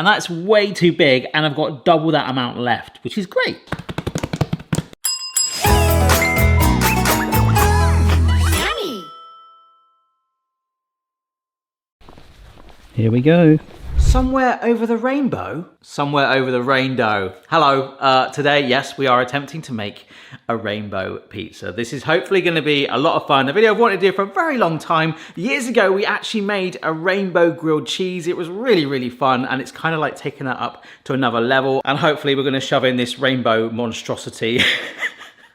And that's way too big, and I've got double that amount left, which is great. Yummy! Here we go. Somewhere over the rainbow? Somewhere over the rainbow. Hello, today, yes, we are attempting to make a rainbow pizza. This is hopefully gonna be a lot of fun. A video I've wanted to do for a very long time. Years ago, we actually made a rainbow grilled cheese. It was really, really fun, and it's kind of like taking that up to another level. And hopefully we're gonna shove in this rainbow monstrosity.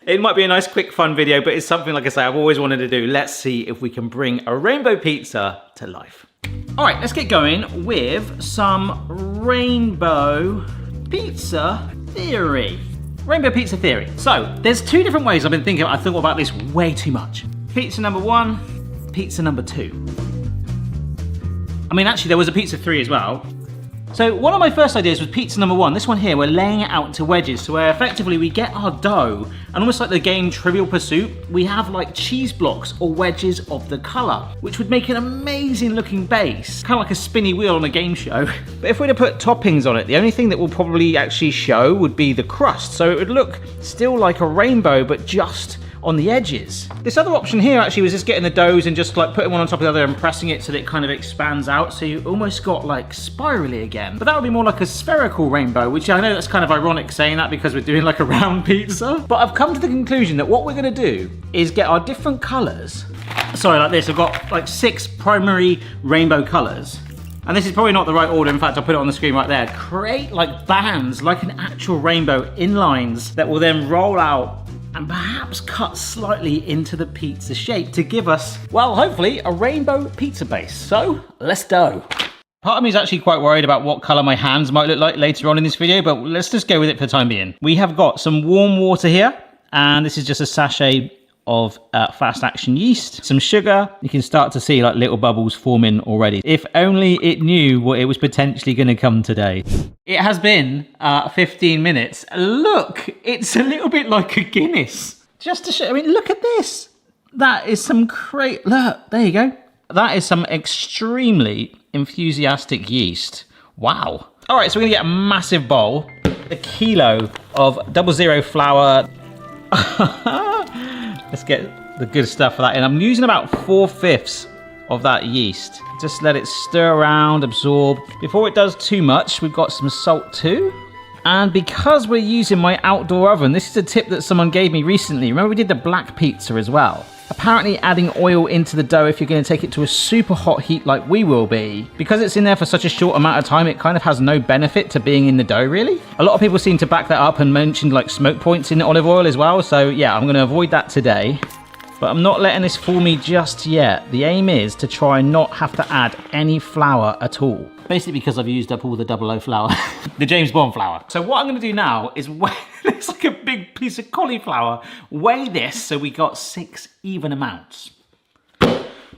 It might be a nice, quick, fun video, but it's something, like I say, I've always wanted to do. Let's see if we can bring a rainbow pizza to life. All right, let's get going with some rainbow pizza theory. Rainbow pizza theory. So, there's two different ways I've been thinking. I thought about this way too much. Pizza number 1, pizza number 2. I mean, actually, there was a pizza 3 as well. So one of my first ideas was pizza number 1. This one here, we're laying it out into wedges. So where effectively we get our dough, and almost like the game Trivial Pursuit, we have like cheese blocks or wedges of the color, which would make an amazing looking base. Kind of like a spinny wheel on a game show. But if we were to put toppings on it, the only thing that will probably actually show would be the crust. So it would look still like a rainbow, but just on the edges. This other option here actually was just getting the doughs and just like putting one on top of the other and pressing it so that it kind of expands out, so you almost got like spirally again. But that would be more like a spherical rainbow, which I know that's kind of ironic saying that because we're doing like a round pizza. But I've come to the conclusion that what we're gonna do is get our different colors. Sorry, like this, I've got like 6 primary rainbow colors. And this is probably not the right order. In fact, I'll put it on the screen right there. Create like bands, like an actual rainbow in lines that will then roll out and perhaps cut slightly into the pizza shape to give us, well, hopefully a rainbow pizza base. So let's go. Part of me is actually quite worried about what color my hands might look like later on in this video, but let's just go with it for the time being. We have got some warm water here, and this is just a sachet of fast action yeast, some sugar. You can start to see like little bubbles forming already. If only it knew what it was potentially going to come today. It has been 15 minutes. Look, it's a little bit like a Guinness. Just to show, I mean, look at this. That is some great, look, there you go. That is some extremely enthusiastic yeast. Wow. All right, so we're gonna get a massive bowl, a kilo of 00 flour. Let's get the good stuff for that in. I'm using about 4/5 of that yeast. Just let it stir around, absorb. Before it does too much, we've got some salt too. And because we're using my outdoor oven, this is a tip that someone gave me recently. Remember we did the black pizza as well? Apparently adding oil into the dough if you're going to take it to a super hot heat like we will be, because it's in there for such a short amount of time, it kind of has no benefit to being in the dough really. A lot of people seem to back that up and mentioned like smoke points in olive oil as well, so yeah, I'm going to avoid that today. But I'm not letting this fool me just yet. The aim is to try and not have to add any flour at all. Basically because I've used up all the 00 flour, the James Bond flour. So what I'm gonna do now is weigh, it's like a big piece of cauliflower, weigh this so we got 6 even amounts.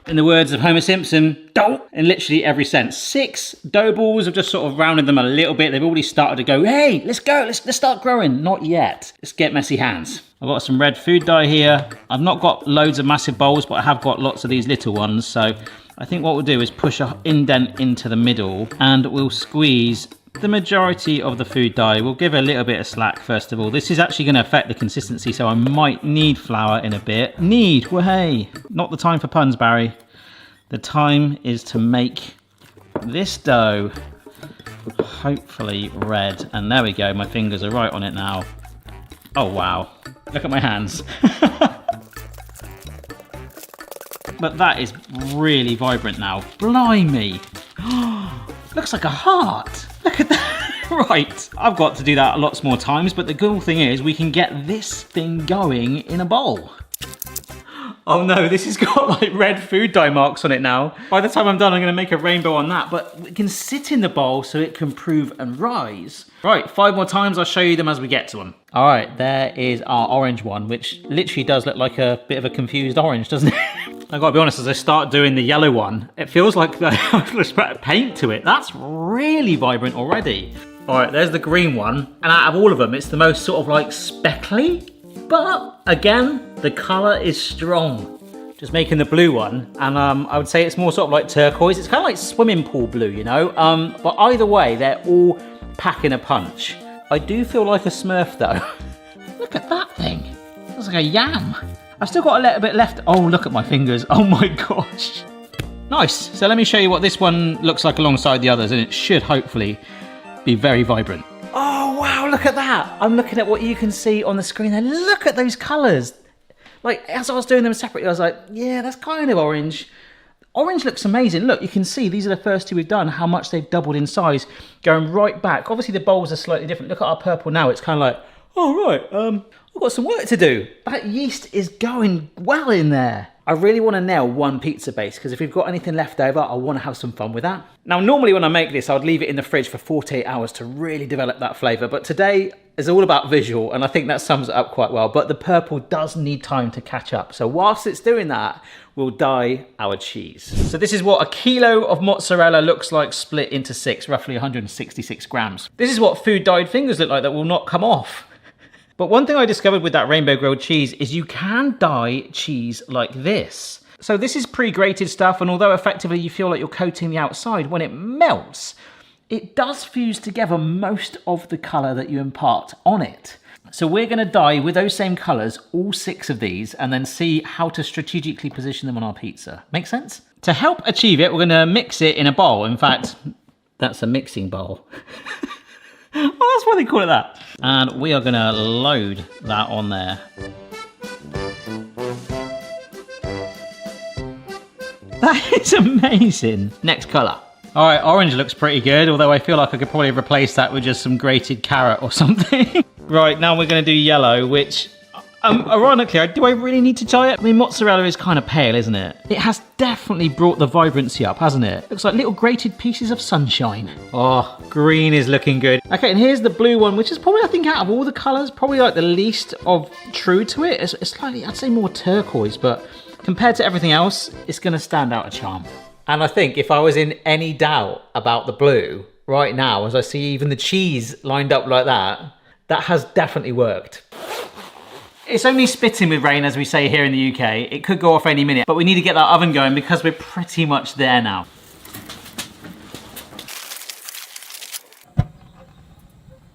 In the words of Homer Simpson, dough, in literally every sense. 6 dough balls, I've just sort of rounded them a little bit. They've already started to go, hey, let's go, let's start growing. Not yet, let's get messy hands. I've got some red food dye here. I've not got loads of massive bowls, but I have got lots of these little ones. So I think what we'll do is push an indent into the middle and we'll squeeze the majority of the food dye. We'll give it a little bit of slack first of all. This is actually going to affect the consistency, so I might need flour in a bit. Need, well, hey, not the time for puns, Barry. The time is to make this dough hopefully red. And there we go, my fingers are right on it now. Oh wow, look at my hands. But that is really vibrant now. Blimey. Looks like a heart. Look at that. Right, I've got to do that lots more times, but the cool thing is we can get this thing going in a bowl. Oh no, this has got like red food dye marks on it now. By the time I'm done, I'm gonna make a rainbow on that, but it can sit in the bowl so it can prove and rise. Right, 5 more times, I'll show you them as we get to them. All right, there is our orange one, which literally does look like a bit of a confused orange, doesn't it? I gotta be honest, as I start doing the yellow one, it feels like I've just put paint to it. That's really vibrant already. All right, there's the green one. And out of all of them, it's the most sort of like speckly. But again, the color is strong. Just making the blue one, and I would say it's more sort of like turquoise. It's kind of like swimming pool blue, you know? But either way, they're all packing a punch. I do feel like a Smurf though. Look at that thing. Looks like a yam. I've still got a little bit left. Oh, look at my fingers. Oh my gosh. Nice. So let me show you what this one looks like alongside the others, and it should hopefully be very vibrant. Oh wow, look at that. I'm looking at what you can see on the screen there. Look at those colours. Like, as I was doing them separately, I was like, yeah, that's kind of orange. Orange looks amazing. Look, you can see these are the first two we've done, how much they've doubled in size, going right back. Obviously, the bowls are slightly different. Look at our purple now. It's kind of like, oh, right, I've got some work to do. That yeast is going well in there. I really want to nail one pizza base, because if we've got anything left over, I want to have some fun with that. Now, normally when I make this, I would leave it in the fridge for 48 hours to really develop that flavour. But today is all about visual, and I think that sums it up quite well. But the purple does need time to catch up. So whilst it's doing that, we'll dye our cheese. So this is what a kilo of mozzarella looks like split into 6, roughly 166 grams. This is what food dyed fingers look like that will not come off. But one thing I discovered with that rainbow grilled cheese is you can dye cheese like this. So this is pre-grated stuff, and although effectively you feel like you're coating the outside, when it melts, it does fuse together most of the colour that you impart on it. So we're going to dye with those same colours all 6 of these, and then see how to strategically position them on our pizza. Make sense? To help achieve it, we're going to mix it in a bowl. In fact, that's a mixing bowl. Oh, that's why they call it that. And we are going to load that on there. That is amazing. Next colour. All right, orange looks pretty good, although I feel like I could probably replace that with just some grated carrot or something. Right, now we're going to do yellow, which, ironically, do I really need to dye it? I mean, mozzarella is kind of pale, isn't it? It has definitely brought the vibrancy up, hasn't it? Looks like little grated pieces of sunshine. Oh, green is looking good. Okay, and here's the blue one, which is probably, I think, out of all the colours, probably like the least of true to it. It's slightly, I'd say, more turquoise, but compared to everything else, it's going to stand out a charm. And I think if I was in any doubt about the blue right now, as I see even the cheese lined up like that, that has definitely worked. It's only spitting with rain, as we say here in the UK. It could go off any minute, but we need to get that oven going because we're pretty much there now.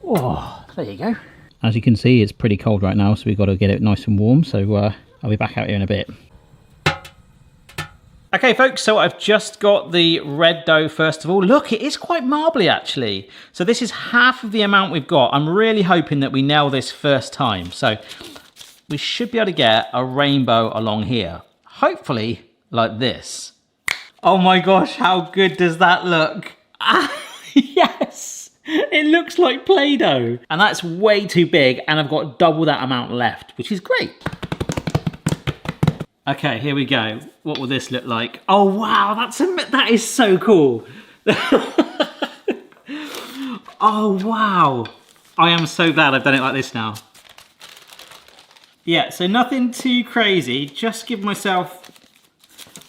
Oh, there you go. As you can see, it's pretty cold right now, so we've got to get it nice and warm. So I'll be back out here in a bit. Okay, folks, so I've just got the red dough first of all. Look, it is quite marbly, actually. So this is half of the amount we've got. I'm really hoping that we nail this first time. So we should be able to get a rainbow along here. Hopefully like this. Oh my gosh, how good does that look? Ah, yes, it looks like Play-Doh. And that's way too big, and I've got double that amount left, which is great. Okay, here we go. What will this look like? Oh wow, that is so cool. Oh wow. I am so glad I've done it like this now. Yeah, so nothing too crazy. Just give myself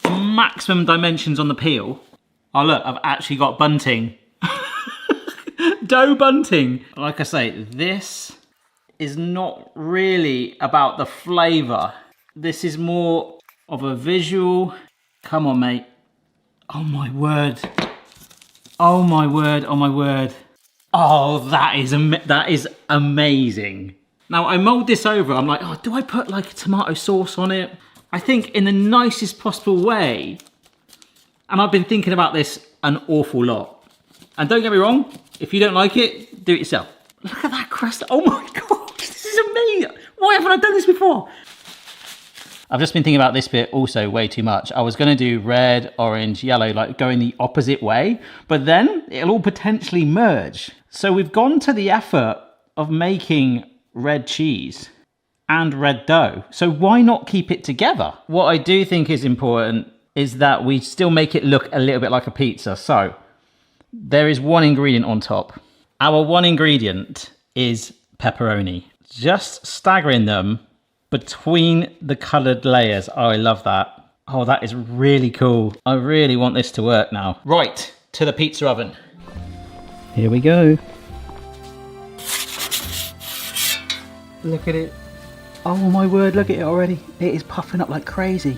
maximum dimensions on the peel. Oh look, I've actually got bunting. Dough bunting. Like I say, this is not really about the flavour. This is more of a visual. Come on, mate. Oh my word. Oh my word, oh my word. Oh, that is amazing. Now I mold this over, I'm like, oh, do I put like a tomato sauce on it? I think in the nicest possible way. And I've been thinking about this an awful lot. And don't get me wrong, if you don't like it, do it yourself. Look at that crust. Oh my gosh, this is amazing. Why haven't I done this before? I've just been thinking about this bit also way too much. I was going to do red, orange, yellow, like going the opposite way, but then it'll all potentially merge. So we've gone to the effort of making red cheese and red dough. So why not keep it together? What I do think is important is that we still make it look a little bit like a pizza. So there is one ingredient on top. Our one ingredient is pepperoni. Just staggering them between the coloured layers. Oh, I love that. Oh, that is really cool. I really want this to work now. Right, to the pizza oven. Here we go. Look at it. Oh my word, look at it already. It is puffing up like crazy.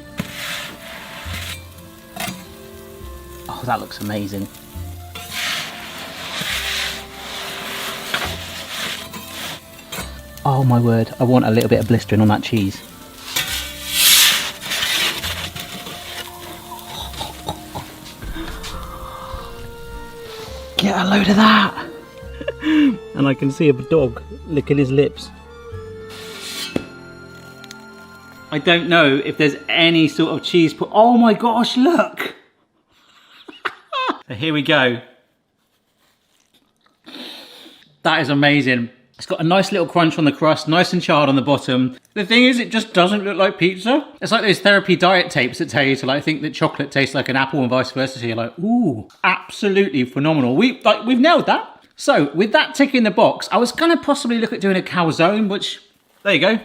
that looks amazing. Oh my word, I want a little bit of blistering on that cheese. Get a load of that! And I can see a dog licking his lips. I don't know if there's any sort of cheese put. Oh my gosh, look! So here we go. That is amazing. It's got a nice little crunch on the crust, nice and charred on the bottom. The thing is, it just doesn't look like pizza. It's like those therapy diet tapes that tell you to like think that chocolate tastes like an apple and vice versa. So you're like, ooh, absolutely phenomenal. We've nailed that. So with that tick in the box, I was gonna possibly look at doing a calzone, which, there you go.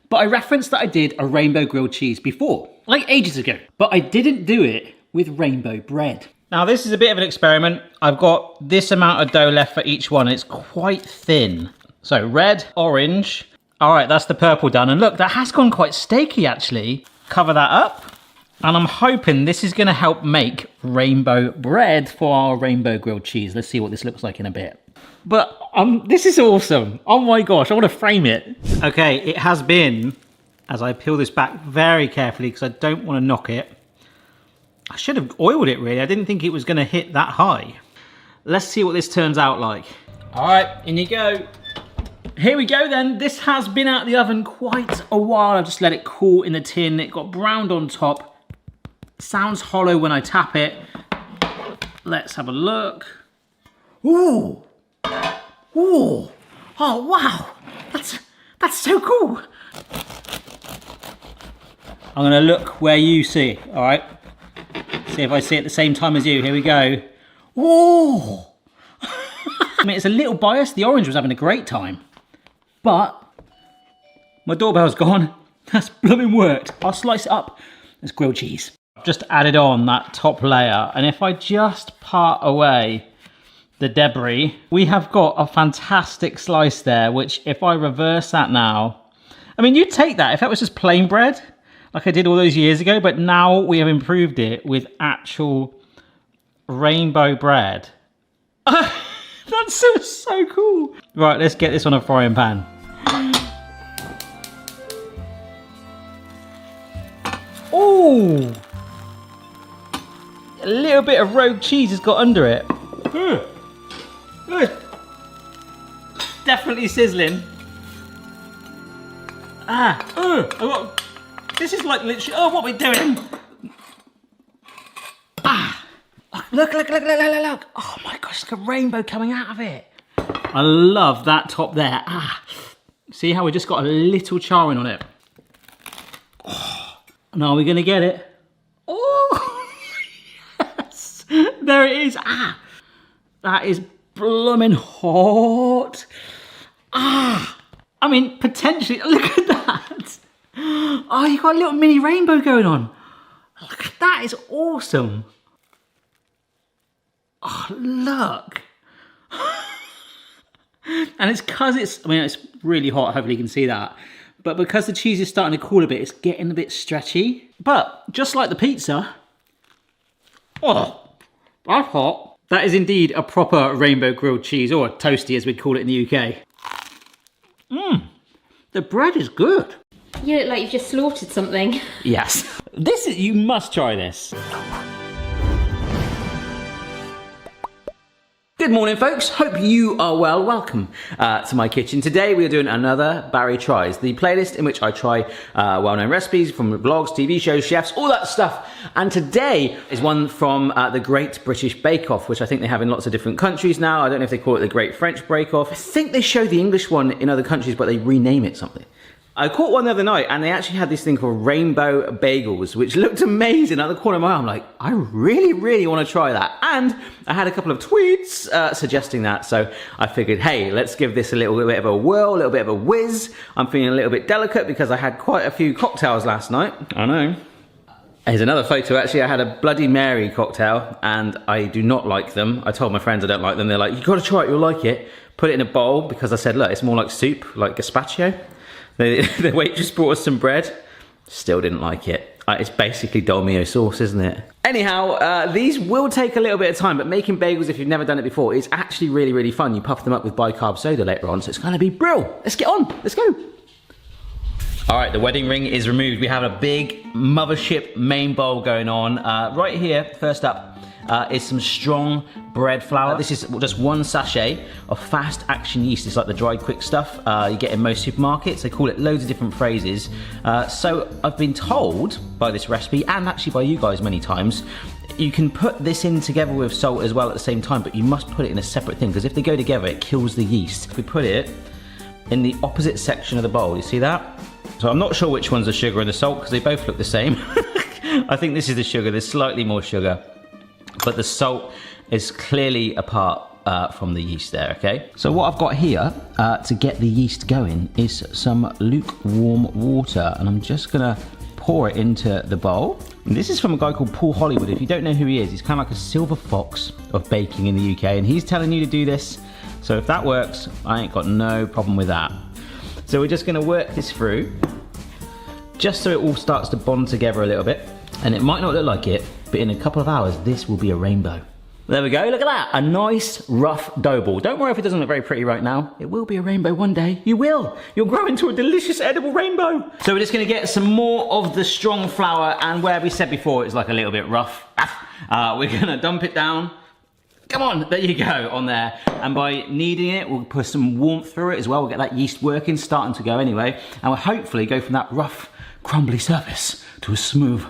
But I referenced that I did a rainbow grilled cheese before, like ages ago. But I didn't do it with rainbow bread. Now this is a bit of an experiment. I've got this amount of dough left for each one. It's quite thin. So red, orange. All right, that's the purple done. And look, that has gone quite steaky actually. Cover that up. And I'm hoping this is gonna help make rainbow bread for our rainbow grilled cheese. Let's see what this looks like in a bit. But this is awesome. Oh my gosh, I wanna frame it. Okay, it has been, as I peel this back very carefully because I don't wanna knock it. I should have oiled it really. I didn't think it was gonna hit that high. Let's see what this turns out like. All right, in you go. Here we go then. This has been out of the oven quite a while. I've just let it cool in the tin. It got browned on top. Sounds hollow when I tap it. Let's have a look. Ooh. Ooh. Oh wow. That's so cool. I'm gonna look where you see, all right? See if I see it at the same time as you. Here we go. Ooh. I mean, it's a little biased. The orange was having a great time. But my doorbell's gone. That's blooming worked. I'll slice it up. There's grilled cheese. I've just added on that top layer. And if I just part away the debris, we have got a fantastic slice there, which if I reverse that now, I mean, you'd take that if that was just plain bread, like I did all those years ago, but now we have improved it with actual rainbow bread. That's so cool. Right, let's get this on a frying pan. Oh, a little bit of rogue cheese has got under it. Definitely sizzling. This is like literally, oh, what are we doing? Look. Oh my gosh, it's like a rainbow coming out of it. I love that top there. See how we just got a little charring on it? Oh, now we're gonna get it. Oh, yes, there it is. That is blooming hot. I mean, potentially, look at that. Oh, you got a little mini rainbow going on. Look, that is awesome. Oh, look. And it's because it's really hot, hopefully you can see that. But because the cheese is starting to cool a bit, it's getting a bit stretchy. But just like the pizza, oh, that's hot. That is indeed a proper rainbow grilled cheese, or a toasty as we'd call it in the UK. The bread is good. You look like you've just slaughtered something. Yes. You must try this. Good morning, folks. Hope you are well. Welcome to my kitchen. Today we are doing another Barry Tries, the playlist in which I try well-known recipes from vlogs, TV shows, chefs, all that stuff. And today is one from the Great British Bake Off, which I think they have in lots of different countries now. I don't know if they call it the Great French Bake Off. I think they show the English one in other countries, but they rename it something. I caught one the other night and they actually had this thing called rainbow bagels, which looked amazing. At the corner of my eye, I'm like, I really want to try that. And I had a couple of tweets suggesting that. So I figured, hey, let's give this a little bit of a whirl, a little bit of a whiz. I'm feeling a little bit delicate because I had quite a few cocktails last night. I know. Here's another photo. Actually, I had a Bloody Mary cocktail and I do not like them. I told my friends I don't like them. They're like, you got to try it, you'll like it. Put it in a bowl because I said, look, it's more like soup, like gazpacho. The waitress brought us some bread, still didn't like it. It's basically Dolmio sauce, isn't it? Anyhow, these will take a little bit of time, but making bagels, if you've never done it before, is actually really, really fun. You puff them up with bicarb soda later on, so it's gonna be brilliant. Let's get on, let's go. All right, the wedding ring is removed. We have a big mothership main bowl going on. Right here, first up, is some strong bread flour. This is just 1 sachet of fast action yeast. It's like the dried quick stuff you get in most supermarkets. They call it loads of different phrases. So I've been told by this recipe, and actually by you guys many times, you can put this in together with salt as well at the same time, but you must put it in a separate thing, because if they go together, it kills the yeast. If we put it in the opposite section of the bowl, you see that? So I'm not sure which one's the sugar and the salt, because they both look the same. I think this is the sugar. There's slightly more sugar, but the salt is clearly apart from the yeast there, okay? So what I've got here to get the yeast going is some lukewarm water, and I'm just gonna pour it into the bowl. And this is from a guy called Paul Hollywood. If you don't know who he is, he's kind of like a silver fox of baking in the UK, and he's telling you to do this. So if that works, I ain't got no problem with that. So we're just gonna work this through, just so it all starts to bond together a little bit. And it might not look like it, but in a couple of hours, this will be a rainbow. There we go, look at that. A nice, rough dough ball. Don't worry if it doesn't look very pretty right now. It will be a rainbow one day. You will. You'll grow into a delicious, edible rainbow. So we're just gonna get some more of the strong flour, and where we said before, it's like a little bit rough. We're gonna dump it down. Come on, there you go, on there. And by kneading it, we'll put some warmth through it as well. We'll get that yeast working, starting to go anyway. And we'll hopefully go from that rough, crumbly surface to a smooth,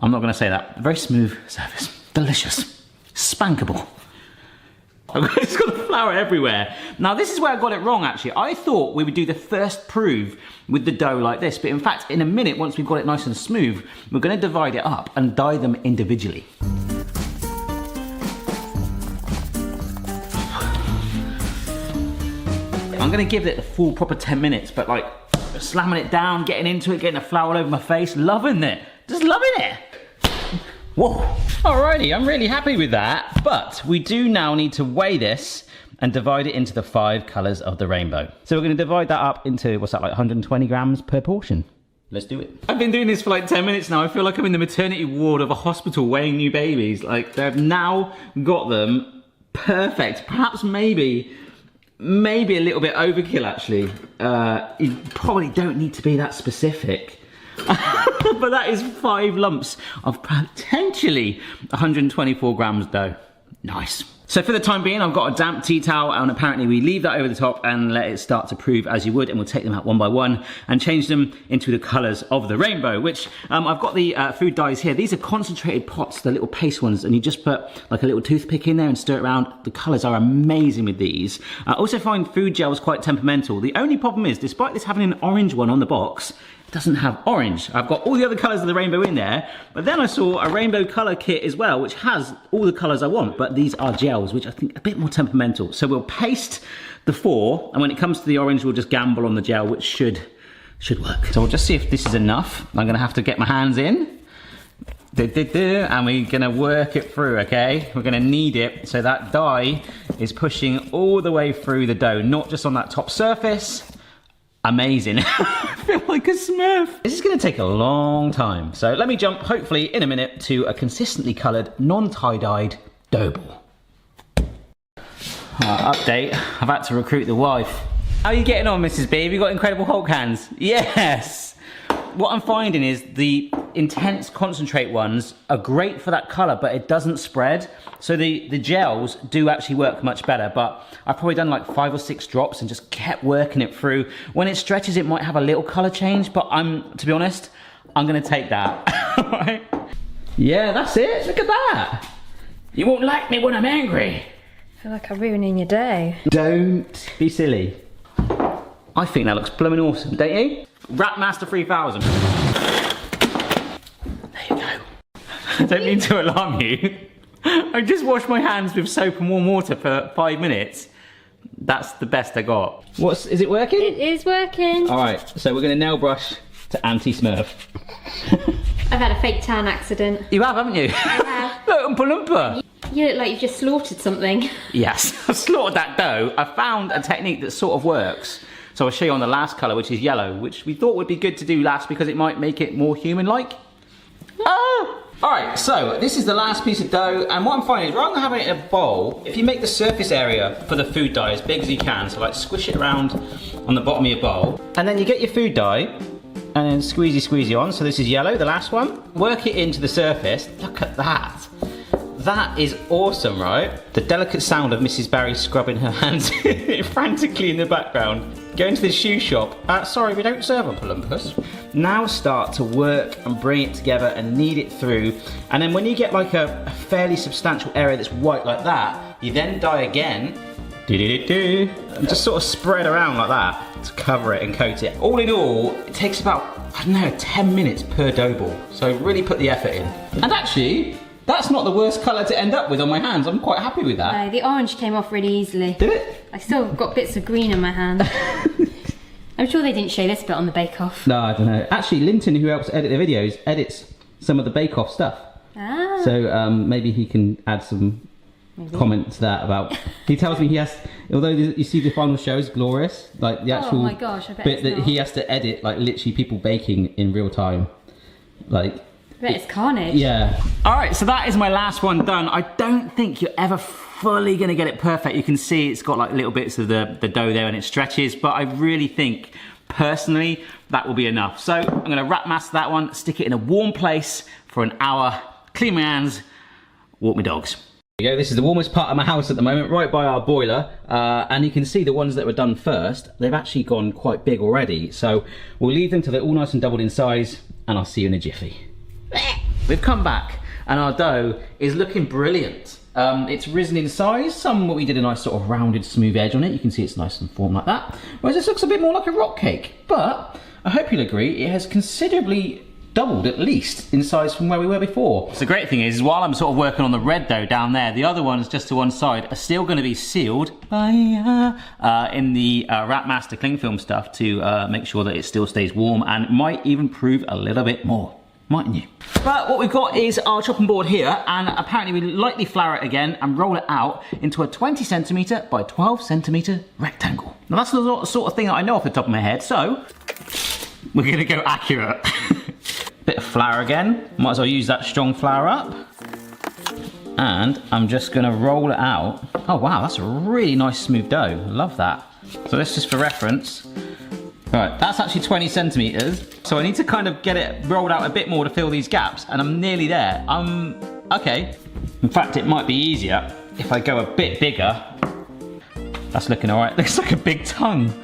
I'm not gonna say that, very smooth surface. Delicious, spankable. I've just got the flour everywhere. Now this is where I got it wrong actually. I thought we would do the first prove with the dough like this, but in fact, in a minute, once we've got it nice and smooth, we're gonna divide it up and dye them individually. I'm gonna give it a full proper 10 minutes, but like slamming it down, getting into it, getting the flour all over my face, loving it. Just loving it. Whoa. Alrighty, I'm really happy with that, but we do now need to weigh this and divide it into the 5 colours of the rainbow. So we're gonna divide that up into, what's that, like 120 grams per portion. Let's do it. I've been doing this for like 10 minutes now. I feel like I'm in the maternity ward of a hospital weighing new babies. Like they've now got them perfect. Perhaps maybe a little bit overkill actually. You probably don't need to be that specific. But that is 5 lumps of potentially 124 grams dough. Nice. So for the time being, I've got a damp tea towel, and apparently we leave that over the top and let it start to prove as you would, and we'll take them out one by one and change them into the colours of the rainbow, which I've got the food dyes here. These are concentrated pots, the little paste ones, and you just put like a little toothpick in there and stir it around. The colours are amazing with these. I also find food gels quite temperamental. The only problem is, despite this having an orange one on the box, doesn't have orange. I've got all the other colours of the rainbow in there, but then I saw a rainbow colour kit as well, which has all the colours I want, but these are gels, which I think are a bit more temperamental. So we'll paste the 4, and when it comes to the orange, we'll just gamble on the gel, which should work. So we'll just see if this is enough. I'm gonna have to get my hands in, and we're gonna work it through, okay? We're gonna knead it so that dye is pushing all the way through the dough, not just on that top surface. Amazing. I feel like a smurf. This is gonna take a long time. So let me jump, hopefully in a minute, to a consistently colored, non-tie-dyed dough ball. Update, I've had to recruit the wife. How are you getting on, Mrs. B? Have you got Incredible Hulk hands? Yes. What I'm finding is the intense concentrate ones are great for that color, but it doesn't spread. So the gels do actually work much better, but I've probably done like 5 or 6 drops and just kept working it through. When it stretches, it might have a little color change, but to be honest, I'm gonna take that. Right? Yeah, that's it, look at that. You won't like me when I'm angry. I feel like I'm ruining your day. Don't be silly. I think that looks blooming awesome, don't you? Rapmaster 3000. There you go. I don't mean to alarm you. I just washed my hands with soap and warm water for 5 minutes. That's the best I got. Is it working? It is working. All right, so we're gonna nail brush to anti-smurf. I've had a fake tan accident. You have, haven't you? I have. Look, Oompa Loompa. You look like you've just slaughtered something. Yes, I've slaughtered that dough. I found a technique that sort of works. So I'll show you on the last colour, which is yellow, which we thought would be good to do last because it might make it more human-like. Alright, so this is the last piece of dough, and what I'm finding is rather than having it in a bowl, if you make the surface area for the food dye as big as you can, so like squish it around on the bottom of your bowl, and then you get your food dye, and then squeezy on, so this is yellow, the last one. Work it into the surface. Look at that. That is awesome, right? The delicate sound of Mrs. Barry scrubbing her hands frantically in the background. Go into the shoe shop. Sorry, we don't serve on Olympus. Now start to work and bring it together and knead it through. And then when you get like a fairly substantial area that's white like that, you then dye again. And just sort of spread around like that to cover it and coat it. All in all, it takes about, I don't know, 10 minutes per dough ball. So really put the effort in. And actually, that's not the worst colour to end up with on my hands. I'm quite happy with that. No, the orange came off really easily. Did it? I still got bits of green in my hand. I'm sure they didn't show this bit on the Bake Off. No, I don't know. Actually, Linton, who helps edit the videos, edits some of the Bake Off stuff. Ah. So maybe he can add some comment to that about. He tells me he has, although you see the final show is glorious, like the actual oh my gosh, I bet bit it's that not. he has to edit, like literally people baking in real time, like. I bet it's carnage. Yeah. All right, so that is my last one done. I don't think you're ever fully gonna get it perfect. You can see it's got like little bits of the dough there and it stretches, but I really think, personally, that will be enough. So I'm gonna wrap master that one, stick it in a warm place for an hour, clean my hands, walk my dogs. There you go, this is the warmest part of my house at the moment, right by our boiler, and you can see the ones that were done first, they've actually gone quite big already, so we'll leave them till they're all nice and doubled in size, and I'll see you in a jiffy. We've come back and our dough is looking brilliant. It's risen in size. Some we did a nice sort of rounded smooth edge on it. You can see it's nice and formed like that. Whereas this looks a bit more like a rock cake. But I hope you'll agree it has considerably doubled at least in size from where we were before. So the great thing is while I'm sort of working on the red dough down there, the other ones just to one side are still going to be sealed in the wrap master cling film stuff to make sure that it still stays warm and might even prove a little bit more. Mightn't you? But what we've got is our chopping board here, and apparently we lightly flour it again and roll it out into a 20 centimetre by 12 centimetre rectangle. Now that's the sort of thing that I know off the top of my head, so we're gonna go accurate. Bit of flour again, might as well use that strong flour up. And I'm just gonna roll it out. Oh wow, that's a really nice smooth dough, I love that. So this is for reference. Right, that's actually 20 centimetres. So I need to kind of get it rolled out a bit more to fill these gaps, and I'm nearly there. Okay. In fact, it might be easier if I go a bit bigger. That's looking all right. Looks like a big tongue.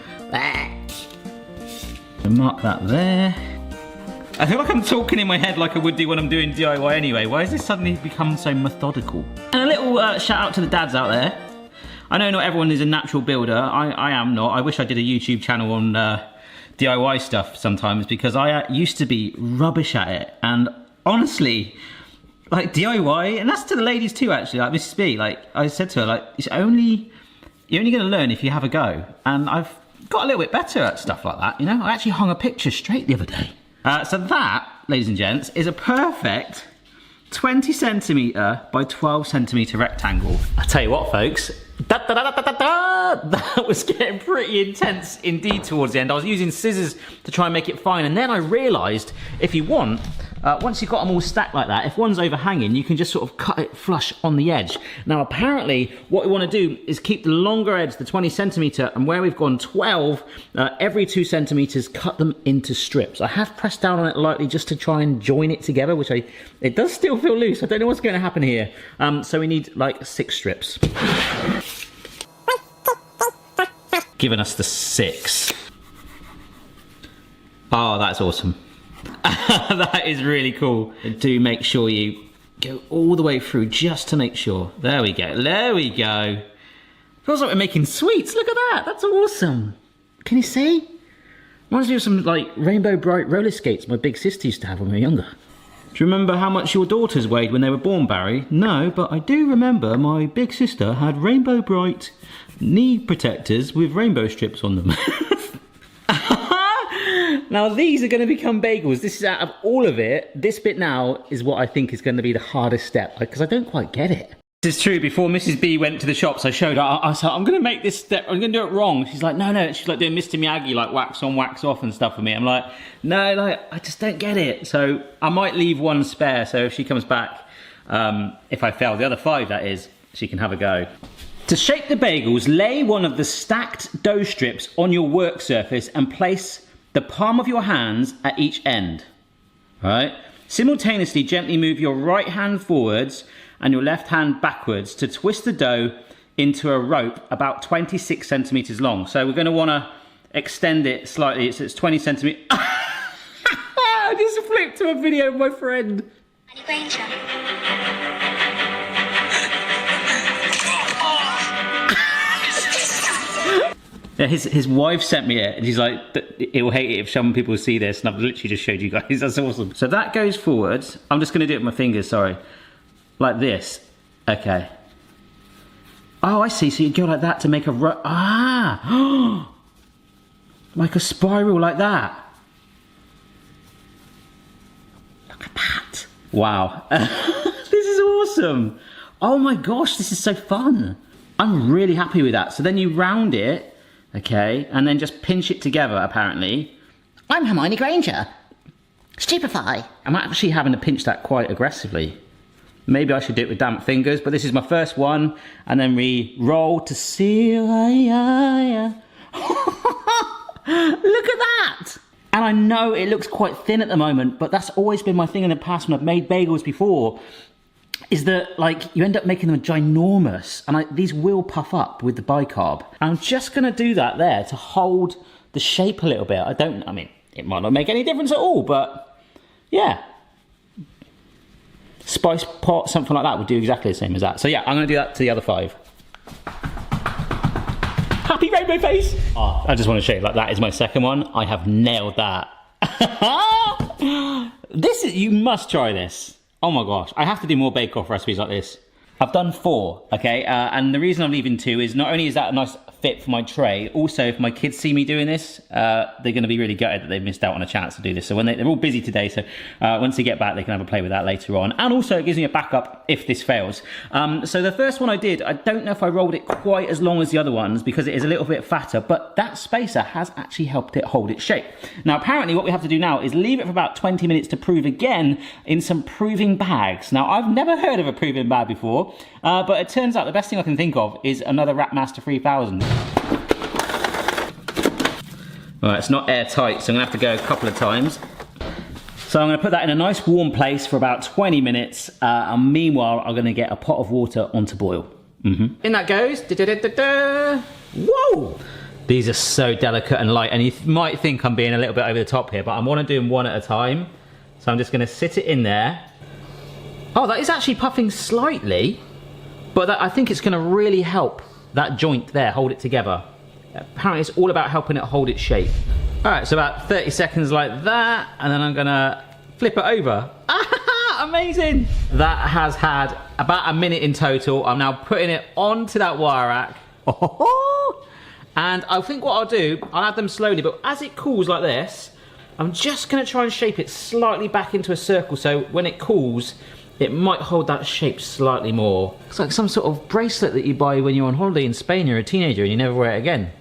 Mark that there. I feel like I'm talking in my head like I would do when I'm doing DIY anyway. Why has this suddenly become so methodical? And a little shout out to the dads out there. I know not everyone is a natural builder. I am not. I wish I did a YouTube channel on DIY stuff sometimes because I used to be rubbish at it. And honestly, like DIY, and that's to the ladies too actually, like Mrs. B, like I said to her, like you're only gonna learn if you have a go. And I've got a little bit better at stuff like that, you know? I actually hung a picture straight the other day. So that, ladies and gents, is a perfect 20 centimetre by 12 centimetre rectangle. I tell you what folks, that was getting pretty intense indeed towards the end. I was using scissors to try and make it fine, and then I realised if you want, once you've got them all stacked like that, if one's overhanging, you can just sort of cut it flush on the edge. Now apparently what we want to do is keep the longer edge, the 20 centimetre, and where we've gone 12, every 2 centimetres, cut them into strips. I have pressed down on it lightly just to try and join it together, which it does still feel loose. I don't know what's going to happen here. So we need like 6 strips. Giving us the 6. Oh, that's awesome. That is really cool. Do make sure you go all the way through just to make sure. There we go. There we go. Feels like we're making sweets. Look at that. That's awesome. Can you see? Reminds me of some like rainbow bright roller skates my big sister used to have when we were younger. Do you remember how much your daughters weighed when they were born, Barry? No, but I do remember my big sister had rainbow bright knee protectors with rainbow strips on them. Now these are going to become bagels. This is out of all of it. This bit now is what I think is going to be the hardest step because I don't quite get it. This is true. Before Mrs. B went to the shops, I showed her. I said, I'm going to make this step. I'm going to do it wrong. She's like, no. She's like doing Mr. Miyagi, like wax on, wax off and stuff for me. I'm like, no, like, I just don't get it. So I might leave one spare. So if she comes back, if I fail the other 5, that is, she can have a go. To shape the bagels, lay one of the stacked dough strips on your work surface and place the palm of your hands at each end. All right? Simultaneously, gently move your right hand forwards and your left hand backwards to twist the dough into a rope about 26 centimeters long. So we're going to want to extend it slightly. It's 20 centimeters. I just flipped to a video of my friend. Yeah, his wife sent me it, and he's like, it will hate it if some people see this, and I've literally just showed you guys. That's awesome. So that goes forwards. I'm just going to do it with my fingers, sorry. Like this. Okay. Oh, I see. So you go like that to make a like a spiral like that. Look at that. Wow. This is awesome. Oh my gosh, this is so fun. I'm really happy with that. So then you round it. Okay, and then just pinch it together, apparently. I'm Hermione Granger. Stupefy. I'm actually having to pinch that quite aggressively. Maybe I should do it with damp fingers, but this is my first one. And then we roll to seal. Look at that! And I know it looks quite thin at the moment, but that's always been my thing in the past when I've made bagels before. Is that, like, you end up making them ginormous, and these will puff up with the bicarb. I'm just going to do that there to hold the shape a little bit. I mean, it might not make any difference at all, but yeah. Spice pot, something like that would do exactly the same as that. So yeah, I'm going to do that to the other 5. Happy rainbow face! Oh, I just want to show you, like, that is my second one. I have nailed that. You must try this. Oh my gosh, I have to do more bake-off recipes like this. I've done 4, okay? And the reason I'm leaving 2 is not only is that a nice fit for my tray, also if my kids see me doing this, they're going to be really gutted that they've missed out on a chance to do this. So when they're all busy today, so once they get back, they can have a play with that later on. And also it gives me a backup if this fails. So the first one I did, I don't know if I rolled it quite as long as the other ones because it is a little bit fatter, but that spacer has actually helped it hold its shape. Now apparently what we have to do now is leave it for about 20 minutes to prove again in some proving bags. Now I've never heard of a proving bag before, but it turns out the best thing I can think of is another Rapmaster 3000. Right, it's not airtight, so I'm going to have to go a couple of times. So I'm going to put that in a nice warm place for about 20 minutes, and meanwhile I'm going to get a pot of water on to boil. In that goes. Whoa! These are so delicate and light, and you might think I'm being a little bit over the top here, but I want to do them one at a time. So I'm just going to sit it in there. Oh, that is actually puffing slightly, but I think it's going to really help that joint there hold it together. Apparently it's all about helping it hold its shape. Alright, so about 30 seconds like that, and then I'm going to flip it over. Amazing! That has had about a minute in total. I'm now putting it onto that wire rack. And I think what I'll do, I'll add them slowly, but as it cools like this, I'm just going to try and shape it slightly back into a circle, so when it cools, it might hold that shape slightly more. It's like some sort of bracelet that you buy when you're on holiday in Spain, you're a teenager and you never wear it again.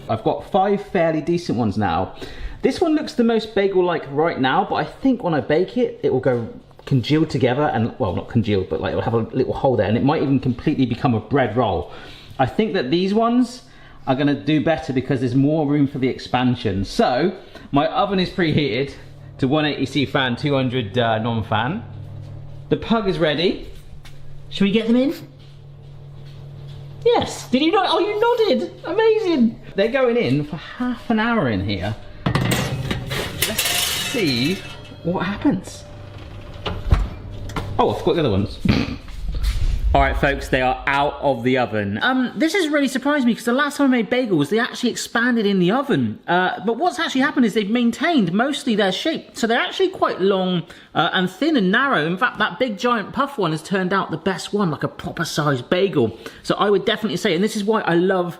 I've got 5 fairly decent ones now. This one looks the most bagel-like right now, but I think when I bake it, it will go congealed together and, well, not congealed, but like it'll have a little hole there and it might even completely become a bread roll. I think that these ones are gonna do better because there's more room for the expansion. So, my oven is preheated to 180C fan, 200 non-fan. The pug is ready. Should we get them in? Yes. Did you not? Oh, you nodded. Amazing. They're going in for half an hour in here. Let's see what happens. Oh, I forgot the other ones. All right, folks, they are out of the oven. This has really surprised me because the last time I made bagels, they actually expanded in the oven. But what's actually happened is they've maintained mostly their shape. So they're actually quite long and thin and narrow. In fact, that big giant puff one has turned out the best one, like a proper sized bagel. So I would definitely say, and this is why I love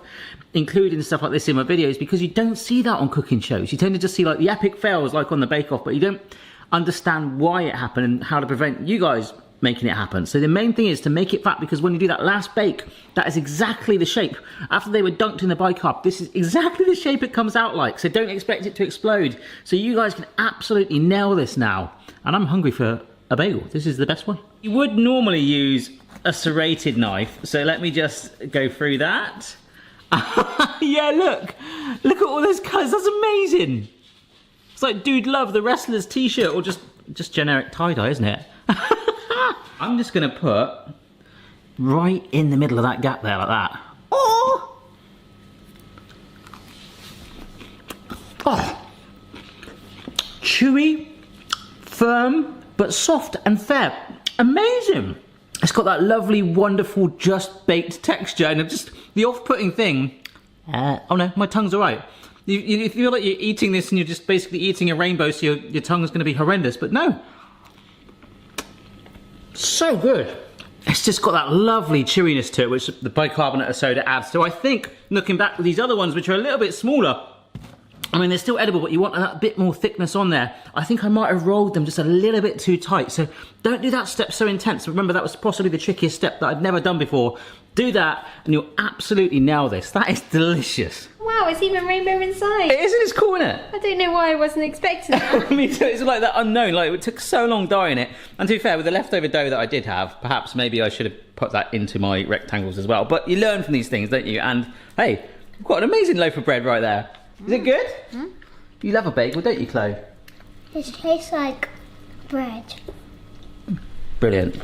including stuff like this in my videos, because you don't see that on cooking shows. You tend to just see like the epic fails like on the Bake Off, but you don't understand why it happened and how to prevent you guys making it happen. So the main thing is to make it fat, because when you do that last bake, that is exactly the shape. After they were dunked in the bicarb, this is exactly the shape it comes out like. So don't expect it to explode. So you guys can absolutely nail this now. And I'm hungry for a bagel. This is the best one. You would normally use a serrated knife. So let me just go through that. Yeah, look at all those colours. That's amazing. It's like Dude Love, the wrestler's t-shirt, or just generic tie-dye, isn't it? I'm just gonna put right in the middle of that gap there, like that. Oh! Oh! Chewy, firm, but soft and fair. Amazing! It's got that lovely, wonderful, just baked texture, and just the off-putting thing. Oh no, my tongue's all right. You feel like you're eating this and you're just basically eating a rainbow, so your tongue's going to be horrendous, but no. So good. It's just got that lovely chewiness to it, which the bicarbonate of soda adds. So I think, looking back with these other ones, which are a little bit smaller, I mean, they're still edible, but you want a bit more thickness on there. I think I might have rolled them just a little bit too tight. So don't do that step so intense. Remember, that was possibly the trickiest step that I'd never done before. Do that, and you'll absolutely nail this. That is delicious. Wow, it's even rainbow inside. It isn't, it's cool, isn't it? I don't know why I wasn't expecting that. Me too, it's like that unknown, like it took so long dyeing it. And to be fair, with the leftover dough that I did have, perhaps maybe I should have put that into my rectangles as well. But you learn from these things, don't you? And hey, you've got an amazing loaf of bread right there. Is it good? Mm. You love a bagel, don't you, Chloe? It tastes like bread. Brilliant.